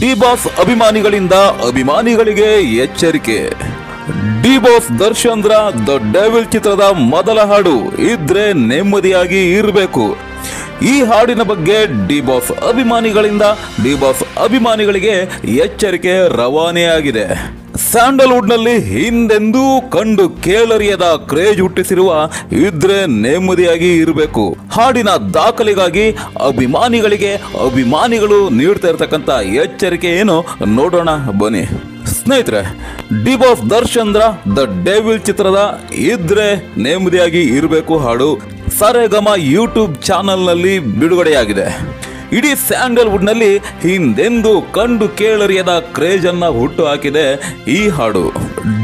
D boss ಅಭಿಮಾನಿಗಳಿಂದ ಅಭಿಮಾನಿಗಳಿಗೆ ಎಚ್ಚರಿಕೆ. D boss Darshan the devil ಚಿತ್ರದ ಮೊದಲ ಹಾಡು ಇದ್ರೆ ನೆಮ್ಮದಿಯಾಗಿ ಇರಬೇಕು. ಈ ಹಾಡಿನ ಬಗ್ಗೆ ಡಿ ಬಾಸ್ ಅಭಿಮಾನಿಗಳಿಗೆ ಎಚ್ಚರಿಕೆ ರವಾನೆಯಾಗಿದೆ. ಸ್ಯಾಂಡಲ್ವುಡ್ ನಲ್ಲಿ ಹಿಂದೆಂದೂ ಕಂಡು ಕೇಳರಿಯದ ಕ್ರೇಜ್ ಹುಟ್ಟಿಸಿರುವ ಇದ್ರೆ ನೆಮ್ಮದಿಯಾಗಿ ಇರಬೇಕು ಹಾಡಿನ ದಾಖಲೆಗಾಗಿ ಅಭಿಮಾನಿಗಳು ನೀಡ್ತಾ ಇರತಕ್ಕಂತ ಎಚ್ಚರಿಕೆ ಏನು ನೋಡೋಣ ಬನ್ನಿ ಸ್ನೇಹಿತರೆ. D boss Darshan the devil ಚಿತ್ರದ ಇದ್ರೆ ನೆಮ್ಮದಿಯಾಗಿ ಇರಬೇಕು ಹಾಡು ಸರೆಗಮ ಯೂಟ್ಯೂಬ್ ಚಾನೆಲ್ ನಲ್ಲಿ ಬಿಡುಗಡೆಯಾಗಿದೆ. ಇಡೀ ಸ್ಯಾಂಡಲ್ವುಡ್ ನಲ್ಲಿ ಹಿಂದೆಂದು ಕಂಡು ಕೇಳರಿಯದ ಕ್ರೇಜ್ ಅನ್ನ ಹುಟ್ಟು ಹಾಕಿದೆ ಈ ಹಾಡು.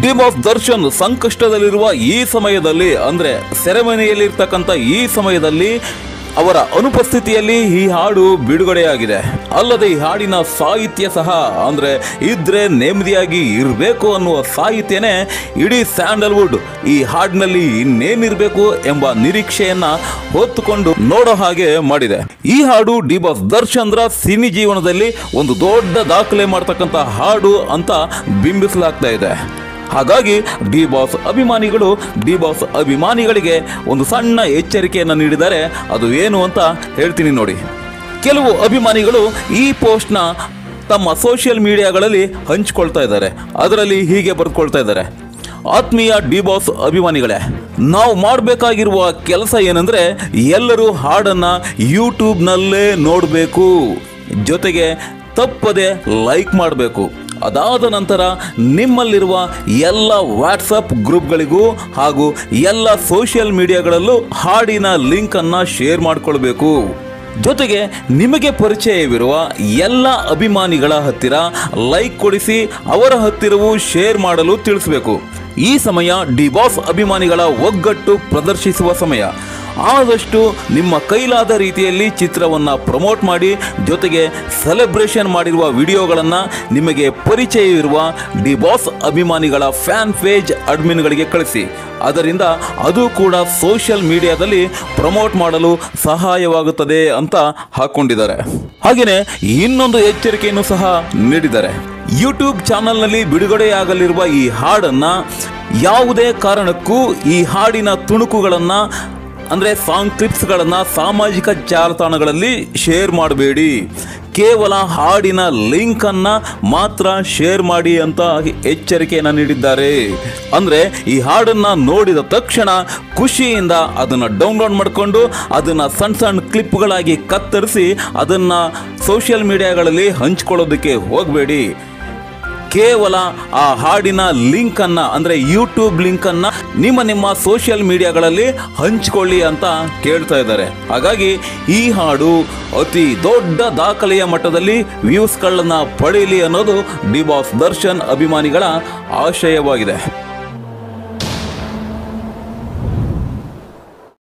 ಡಿ ಬಾಸ್ ದರ್ಶನ್ ಸಂಕಷ್ಟದಲ್ಲಿರುವ ಈ ಸಮಯದಲ್ಲಿ, ಅಂದ್ರೆ ಸೆರೆಮನೆಯಲ್ಲಿರ್ತಕ್ಕಂಥ ಈ ಸಮಯದಲ್ಲಿ ಅವರ ಅನುಪಸ್ಥಿತಿಯಲ್ಲಿ ಈ ಹಾಡು ಬಿಡುಗಡೆಯಾಗಿದೆ. ಅಲ್ಲದೆ ಈ ಹಾಡಿನ ಸಾಹಿತ್ಯ ಸಹ, ಅಂದ್ರೆ ಇದ್ರೆ ನೆಮ್ಮದಿಯಾಗಿ ಇರಬೇಕು ಅನ್ನುವ ಸಾಹಿತ್ಯನೇ ಇಡೀ ಸ್ಯಾಂಡಲ್ವುಡ್ ಈ ಹಾಡಿನಲ್ಲಿ ಇನ್ನೇನಿರಬೇಕು ಎಂಬ ನಿರೀಕ್ಷೆಯನ್ನ ಹೊತ್ತುಕೊಂಡು ನೋಡೋ ಹಾಗೆ ಮಾಡಿದೆ. ಈ ಹಾಡು ಡಿ ಬಾಸ್ ದರ್ಶನ್ ಸಿನಿ ಜೀವನದಲ್ಲಿ ಒಂದು ದೊಡ್ಡ ದಾಖಲೆ ಮಾಡತಕ್ಕಂಥ ಹಾಡು ಅಂತ ಬಿಂಬಿಸಲಾಗ್ತಾ ಇದೆ. ಹಾಗಾಗಿ ಡಿ ಬಾಸ್ ಅಭಿಮಾನಿಗಳಿಗೆ ಒಂದು ಸಣ್ಣ ಎಚ್ಚರಿಕೆಯನ್ನು ನೀಡಿದ್ದಾರೆ. ಅದು ಏನು ಅಂತ ಹೇಳ್ತೀನಿ ನೋಡಿ. ಕೆಲವು ಅಭಿಮಾನಿಗಳು ಈ ಪೋಸ್ಟ್ನ ತಮ್ಮ ಸೋಷಿಯಲ್ ಮೀಡಿಯಾಗಳಲ್ಲಿ ಹಂಚಿಕೊಳ್ತಾ ಇದ್ದಾರೆ. ಅದರಲ್ಲಿ ಹೀಗೆ ಬರೆದುಕೊಳ್ತಾ ಇದ್ದಾರೆ: ಆತ್ಮೀಯ ಡಿ ಬಾಸ್ ಅಭಿಮಾನಿಗಳೇ, ನಾವು ಮಾಡಬೇಕಾಗಿರುವ ಕೆಲಸ ಏನಂದ್ರೆ ಎಲ್ಲರೂ ಹಾಡನ್ನ ಯೂಟ್ಯೂಬ್ನಲ್ಲೇ ನೋಡಬೇಕು, ಜೊತೆಗೆ ತಪ್ಪದೆ ಲೈಕ್ ಮಾಡಬೇಕು. ಅದಾದ ನಂತರ ನಿಮ್ಮಲ್ಲಿರುವ ಎಲ್ಲ ವಾಟ್ಸಪ್ ಗ್ರೂಪ್ಗಳಿಗೂ ಹಾಗೂ ಎಲ್ಲ ಸೋಷಿಯಲ್ ಮೀಡಿಯಾಗಳಲ್ಲೂ ಹಾಡಿನ ಲಿಂಕ್ ಅನ್ನ ಶೇರ್ ಮಾಡಿಕೊಳ್ಬೇಕು. ಜೊತೆಗೆ ನಿಮಗೆ ಪರಿಚಯವಿರುವ ಎಲ್ಲ ಅಭಿಮಾನಿಗಳ ಹತ್ತಿರ ಲೈಕ್ ಕೊಡಿಸಿ ಅವರ ಹತ್ತಿರವೂ ಶೇರ್ ಮಾಡಲು ತಿಳಿಸಬೇಕು. ಈ ಸಮಯ ಡಿ ಬಾಸ್ ಅಭಿಮಾನಿಗಳ ಒಗ್ಗಟ್ಟು ಪ್ರದರ್ಶಿಸುವ ಸಮಯ. ಆದಷ್ಟು ನಿಮ್ಮ ಕೈಲಾದ ರೀತಿಯಲ್ಲಿ ಚಿತ್ರವನ್ನ ಪ್ರಮೋಟ್ ಮಾಡಿ, ಜೊತೆಗೆ ಸೆಲೆಬ್ರೇಷನ್ ಮಾಡಿರುವ ವಿಡಿಯೋಗಳನ್ನು ನಿಮಗೆ ಪರಿಚಯವಿರುವ ಡಿ ಬಾಸ್ ಅಭಿಮಾನಿಗಳ ಫ್ಯಾನ್ ಪೇಜ್ ಅಡ್ಮಿನ್ಗಳಿಗೆ ಕಳಿಸಿ. ಅದರಿಂದ ಅದು ಕೂಡ ಸೋಷಿಯಲ್ ಮೀಡಿಯಾದಲ್ಲಿ ಪ್ರಮೋಟ್ ಮಾಡಲು ಸಹಾಯವಾಗುತ್ತದೆ ಅಂತ ಹಾಕೊಂಡಿದ್ದಾರೆ. ಹಾಗೆಯೇ ಇನ್ನೊಂದು ಎಚ್ಚರಿಕೆಯನ್ನು ಸಹ ನೀಡಿದ್ದಾರೆ. ಯೂಟ್ಯೂಬ್ ಚಾನಲ್ನಲ್ಲಿ ಬಿಡುಗಡೆಯಾಗಲಿರುವ ಈ ಹಾಡನ್ನ ಯಾವುದೇ ಕಾರಣಕ್ಕೂ ಈ ಹಾಡಿನ ತುಣುಕುಗಳನ್ನು, ಅಂದರೆ ಸಾಂಗ್ ಕ್ಲಿಪ್ಸ್ಗಳನ್ನು ಸಾಮಾಜಿಕ ಜಾಲತಾಣಗಳಲ್ಲಿ ಶೇರ್ ಮಾಡಬೇಡಿ. ಕೇವಲ ಹಾಡಿನ ಲಿಂಕ್ ಅನ್ನ ಮಾತ್ರ ಶೇರ್ ಮಾಡಿ ಅಂತ ಎಚ್ಚರಿಕೆಯನ್ನು ನೀಡಿದ್ದಾರೆ. ಅಂದರೆ ಈ ಹಾಡನ್ನ ನೋಡಿದ ತಕ್ಷಣ ಖುಷಿಯಿಂದ ಅದನ್ನು ಡೌನ್ಲೋಡ್ ಮಾಡಿಕೊಂಡು ಅದನ್ನು ಸಣ್ಣ ಸಣ್ಣ ಕ್ಲಿಪ್ಗಳಾಗಿ ಕತ್ತರಿಸಿ ಅದನ್ನು ಸೋಷಿಯಲ್ ಮೀಡಿಯಾಗಳಲ್ಲಿ ಹಂಚಿಕೊಳ್ಳೋದಕ್ಕೆ ಹೋಗಬೇಡಿ. ಕೇವಲ ಆ ಹಾಡಿನ ಲಿಂಕ್ ಅನ್ನ, ಅಂದ್ರೆ ಯೂಟ್ಯೂಬ್ ಲಿಂಕ್ ಅನ್ನ ನಿಮ್ಮ ಸೋಷಿಯಲ್ ಮೀಡಿಯಾಗಳಲ್ಲಿ ಹಂಚಿಕೊಳ್ಳಿ ಅಂತ ಕೇಳ್ತಾ ಇದ್ದಾರೆ. ಹಾಗಾಗಿ ಈ ಹಾಡು ಅತಿ ದೊಡ್ಡ ದಾಖಲೆಯ ಮಟ್ಟದಲ್ಲಿ ವ್ಯೂಸ್ಗಳನ್ನ ಪಡೆಯಲಿ ಅನ್ನೋದು ಡಿ ಬಾಸ್ ದರ್ಶನ್ ಅಭಿಮಾನಿಗಳ ಆಶಯವಾಗಿದೆ.